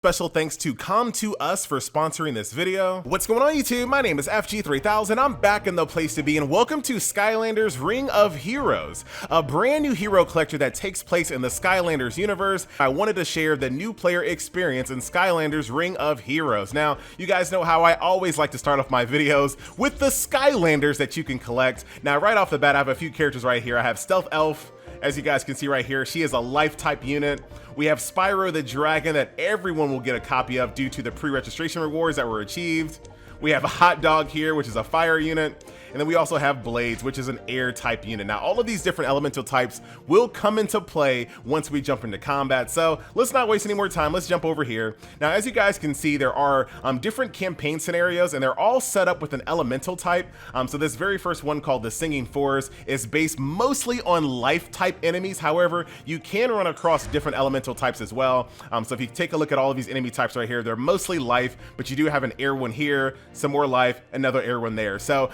Special thanks to Come2Us for sponsoring this video. What's going on YouTube? My name is FG3000. I'm back in the place to be and welcome to Skylanders Ring of Heroes, a brand new hero collector that takes place in the Skylanders universe. I wanted to share the new player experience in Skylanders Ring of Heroes. Now, you guys know how I always like to start off my videos with the Skylanders that you can collect. Now, right off the bat, I have a few characters right here. I have Stealth Elf. As you guys can see right here, she is a life type unit. We have Spyro the Dragon that everyone will get a copy of due to the pre-registration rewards that were achieved. We have a Hot Dog here, which is a fire unit. And then we also have Blades, which is an air type unit. Now, all of these different elemental types will come into play once we jump into combat. So let's not waste any more time. Let's jump over here. Now, as you guys can see, there are different campaign scenarios, and they're all set up with an elemental type. So this very first one, called the Singing Forest, is based mostly on life type enemies. However, you can run across different elemental types as well. So if you take a look at all of these enemy types right here, they're mostly life, but you do have an air one here, some more life, another air one there. So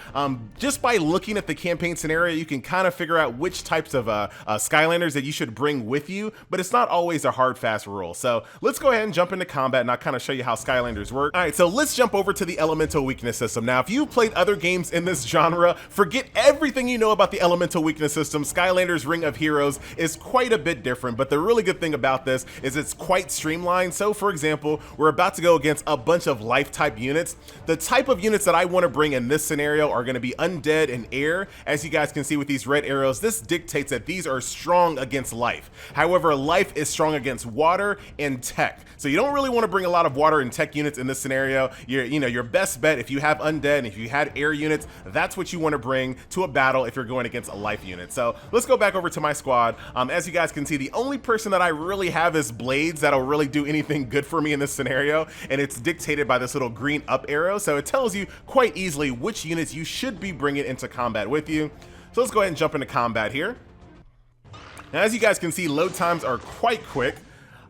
just by looking at the campaign scenario, you can kind of figure out which types of Skylanders that you should bring with you, but it's not always a hard, fast rule. So let's go ahead and jump into combat, and I'll kind of show you how Skylanders work. All right, so let's jump over to the elemental weakness system. Now, if you've played other games in this genre, forget everything you know about the elemental weakness system. Skylanders Ring of Heroes is quite a bit different, but the really good thing about this is it's quite streamlined. So for example, we're about to go against a bunch of life type units. The type of units that I want to bring in this scenario are going to be undead and air. As you guys can see with these red arrows, this dictates that these are strong against life. However, life is strong against water and tech. So you don't really want to bring a lot of water and tech units in this scenario. Your best bet, if you have undead and if you had air units, that's what you want to bring to a battle if you're going against a life unit. So let's go back over to my squad. As you guys can see, the only person that I really have is Blades that'll really do anything good for me in this scenario, and it's dictated by this little green up arrow. So it tells you quite easily which units you should be bringing into combat with you. So let's go ahead and jump into combat here. Now, as you guys can see, load times are quite quick.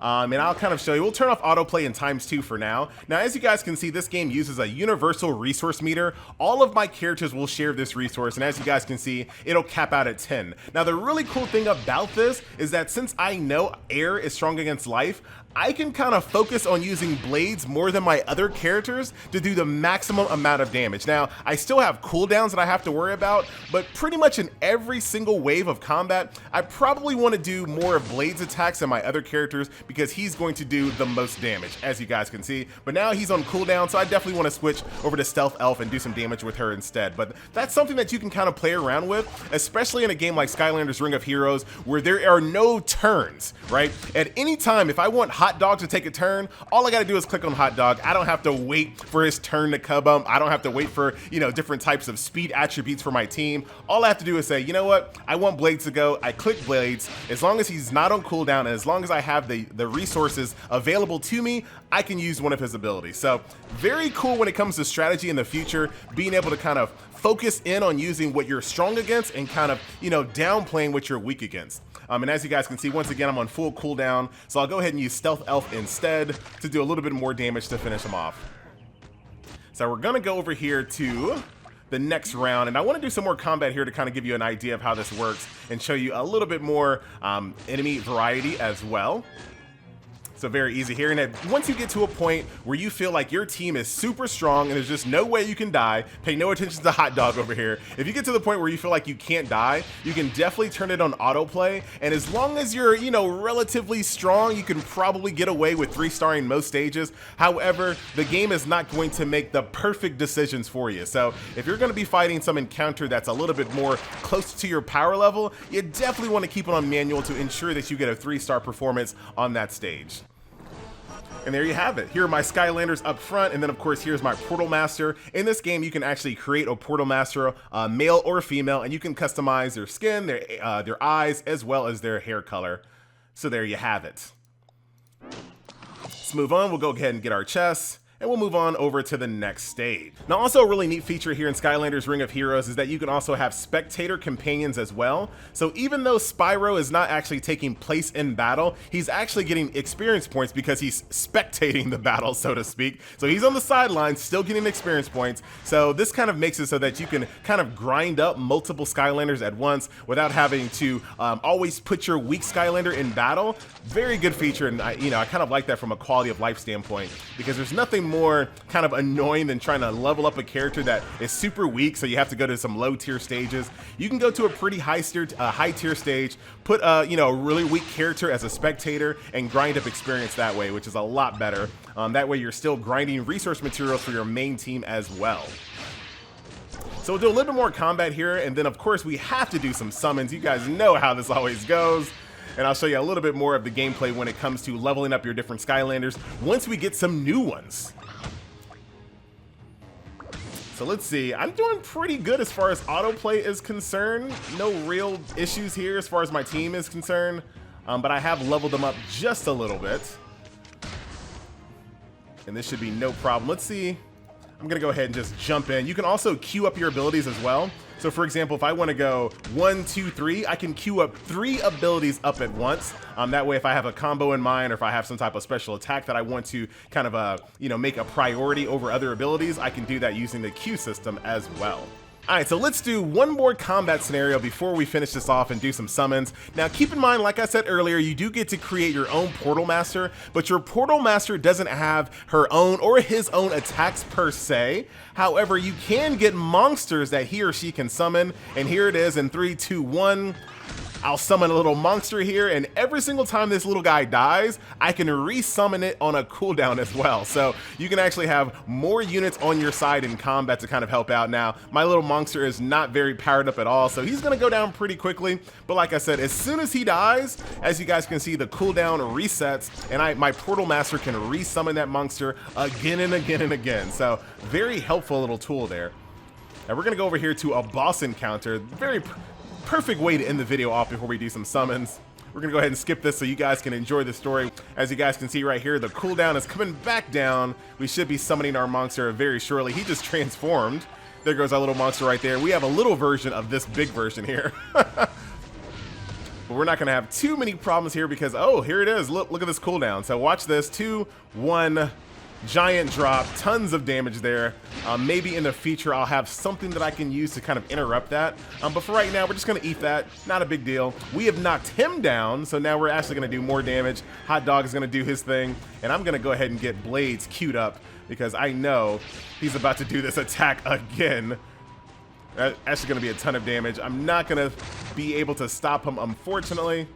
And I'll kind of show you. We'll turn off autoplay in ×2 for now. Now, as you guys can see, this game uses a universal resource meter. All of my characters will share this resource, and as you guys can see, it'll cap out at 10. Now, the really cool thing about this is that since I know air is strong against life, I can kind of focus on using Blades more than my other characters to do the maximum amount of damage. Now, I still have cooldowns that I have to worry about, but pretty much in every single wave of combat, I probably want to do more of Blades attacks than my other characters because he's going to do the most damage, as you guys can see. But now he's on cooldown, so I definitely want to switch over to Stealth Elf and do some damage with her instead. But that's something that you can kind of play around with, especially in a game like Skylanders Ring of Heroes, where there are no turns, right? At any time, if I want Hot Dog to take a turn, all I gotta do is click on Hot Dog. I don't have to wait for his turn to come up. I don't have to wait for, different types of speed attributes for my team. All I have to do is say, you know what? I want Blades to go. I click Blades. As long as he's not on cooldown and as long as I have the resources available to me, I can use one of his abilities. So very cool when it comes to strategy in the future, being able to kind of focus in on using what you're strong against and kind of, downplaying what you're weak against. And as you guys can see, once again, I'm on full cooldown, so I'll go ahead and use Stealth Elf instead to do a little bit more damage to finish him off. So we're gonna go over here to the next round, and I want to do some more combat here to kind of give you an idea of how this works and show you a little bit more enemy variety as well. So very easy here, and once you get to a point where you feel like your team is super strong and there's just no way you can die, pay no attention to Hot Dog over here. If you get to the point where you feel like you can't die, you can definitely turn it on autoplay, and as long as you're, relatively strong, you can probably get away with 3-starring most stages. However, the game is not going to make the perfect decisions for you. So if you're going to be fighting some encounter that's a little bit more close to your power level, you definitely want to keep it on manual to ensure that you get a 3-star performance on that stage. And there you have it. Here are my Skylanders up front, and then of course here's my Portal Master. In this game, you can actually create a Portal Master, male or female, and you can customize their skin, their eyes, as well as their hair color. So there you have it. Let's move on. We'll go ahead and get our chests. and we'll move on over to the next stage. Now, also a really neat feature here in Skylanders Ring of Heroes is that you can also have spectator companions as well. So even though Spyro is not actually taking place in battle, he's actually getting experience points because he's spectating the battle, so to speak. So he's on the sidelines, still getting experience points. So this kind of makes it so that you can kind of grind up multiple Skylanders at once without having to always put your weak Skylander in battle. Very good feature, and I kind of like that from a quality of life standpoint, because there's nothing more kind of annoying than trying to level up a character that is super weak, so you have to go to some low tier stages. You can go to a pretty high tier stage, put a really weak character as a spectator, and grind up experience that way, which is a lot better. That way you're still grinding resource materials for your main team as well. So we'll do a little bit more combat here, and then of course we have to do some summons. You guys know how this always goes. And I'll show you a little bit more of the gameplay when it comes to leveling up your different Skylanders once we get some new ones. So let's see, I'm doing pretty good as far as autoplay is concerned. No real issues here as far as my team is concerned, but I have leveled them up just a little bit. And this should be no problem. Let's see, I'm gonna go ahead and just jump in. You can also queue up your abilities as well. So for example, if I want to go 1, 2, 3, I can queue up 3 abilities up at once. That way, if I have a combo in mind, or if I have some type of special attack that I want to kind of, make a priority over other abilities, I can do that using the queue system as well. All right, so let's do one more combat scenario before we finish this off and do some summons. Now, keep in mind, like I said earlier, you do get to create your own Portal Master, but your Portal Master doesn't have her own or his own attacks per se. However, you can get monsters that he or she can summon, and here it is in 3, 2, 1. I'll summon a little monster here, and every single time this little guy dies, I can resummon it on a cooldown as well. So you can actually have more units on your side in combat to kind of help out. Now, my little monster is not very powered up at all, so he's gonna go down pretty quickly. But like I said, as soon as he dies, as you guys can see, the cooldown resets, and my Portal Master can resummon that monster again and again and again. So very helpful little tool there. Now we're gonna go over here to a boss encounter. Very perfect way to end the video off before we do some summons. We're gonna go ahead and skip this so you guys can enjoy the story. As you guys can see right here, the cooldown is coming back down. We should be summoning our monster very shortly. He just transformed. There goes our little monster right there. We have a little version of this big version here. But we're not gonna have too many problems here because, oh, here it is. Look at this cooldown. So watch this, 2, 1, giant drop, tons of damage there. Maybe in the future I'll have something that I can use to kind of interrupt that. But for right now, we're just gonna eat that. Not a big deal. We have knocked him down, so now we're actually gonna do more damage. Hot Dog is gonna do his thing, and I'm gonna go ahead and get Blades queued up because I know he's about to do this attack again. That's actually gonna be a ton of damage. I'm not gonna be able to stop him, unfortunately.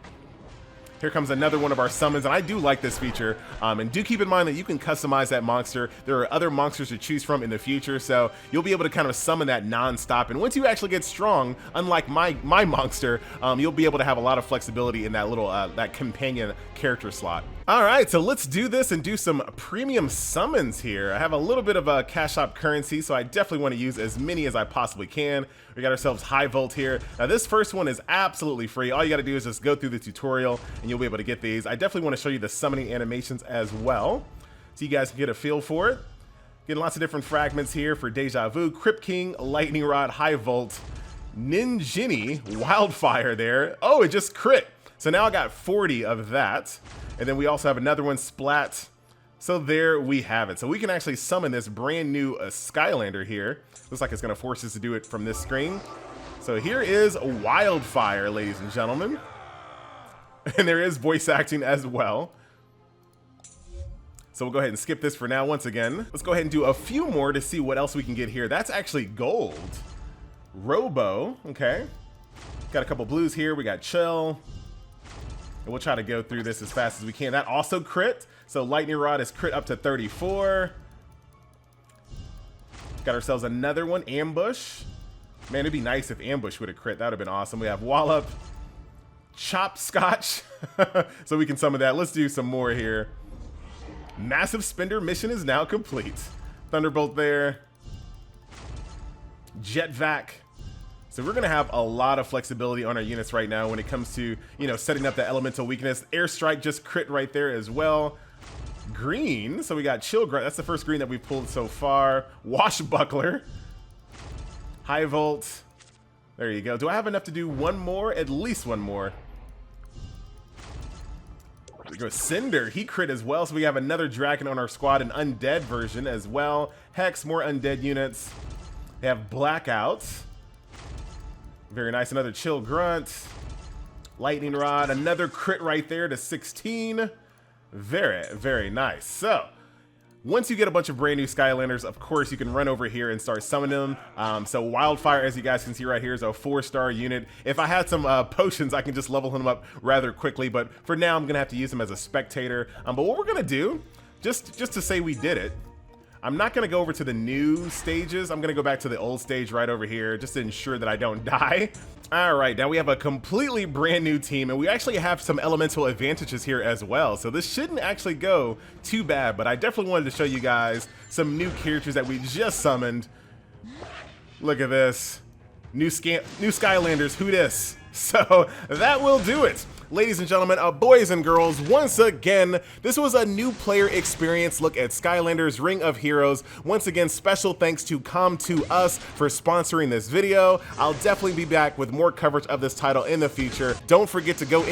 Here comes another one of our summons, and I do like this feature. And do keep in mind that you can customize that monster. There are other monsters to choose from in the future, so you'll be able to kind of summon that non-stop. And once you actually get strong, unlike my monster, you'll be able to have a lot of flexibility in that little that companion character slot. All right, so let's do this and do some premium summons here. I have a little bit of a cash shop currency, so I definitely want to use as many as I possibly can. We got ourselves High Volt here. Now this first one is absolutely free. All you got to do is just go through the tutorial and you'll be able to get these. I definitely want to show you the summoning animations as well, so you guys can get a feel for it. Getting lots of different fragments here for Deja Vu, Crypt King, Lightning Rod, High Volt, Ninjini, Wildfire there. Oh, it just crit. So now I got 40 of that. And then we also have another one, Splat. So there we have it. So we can actually summon this brand new Skylander here. Looks like it's gonna force us to do it from this screen. So here is Wildfire, ladies and gentlemen. And there is voice acting as well. So we'll go ahead and skip this for now once again. Let's go ahead and do a few more to see what else we can get here. That's actually gold. Robo, okay. Got a couple blues here. We got Chill. And we'll try to go through this as fast as we can. That also crit. So Lightning Rod is crit up to 34. Got ourselves another one, Ambush. Man, it'd be nice if Ambush would have crit. That would have been awesome. We have Wallop, Chopscotch. So we can summon that. Let's do some more here. Massive Spender mission is now complete. Thunderbolt there. Jet Vac. So we're gonna have a lot of flexibility on our units right now when it comes to, setting up the elemental weakness. Airstrike just crit right there as well. green. So we got Chill Grunt. That's the first green that we've pulled so far. Washbuckler. High Volt. There you go. Do I have enough to do one more? At least one more. There we go. Cinder. He crit as well. So we have another dragon on our squad, an undead version as well. Hex, more undead units. They have Blackout. Very nice. Another Chill Grunt. Lightning Rod. Another crit right there to 16. Very, very nice. So, once you get a bunch of brand new Skylanders, of course, you can run over here and start summoning them. So Wildfire, as you guys can see right here, is a 4-star unit. If I had some potions, I can just level him up rather quickly. But for now, I'm going to have to use him as a spectator. But what we're going to do, just to say we did it, I'm not going to go over to the new stages. I'm going to go back to the old stage right over here just to ensure that I don't die. All right, now we have a completely brand new team, and we actually have some elemental advantages here as well. So this shouldn't actually go too bad, but I definitely wanted to show you guys some new characters that we just summoned. Look at this. New Skylanders, who dis? So that will do it. Ladies and gentlemen, boys and girls, once again, this was a new player experience look at Skylanders Ring of Heroes. Once again, special thanks to Come2Us for sponsoring this video. I'll definitely be back with more coverage of this title in the future. Don't forget to go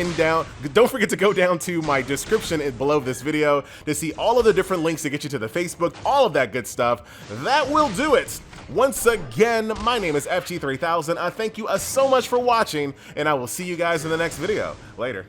down to my description below this video to see all of the different links to get you to the Facebook, all of that good stuff. That will do it. Once again, my name is FG3000. I thank you so much for watching, and I will see you guys in the next video. Later.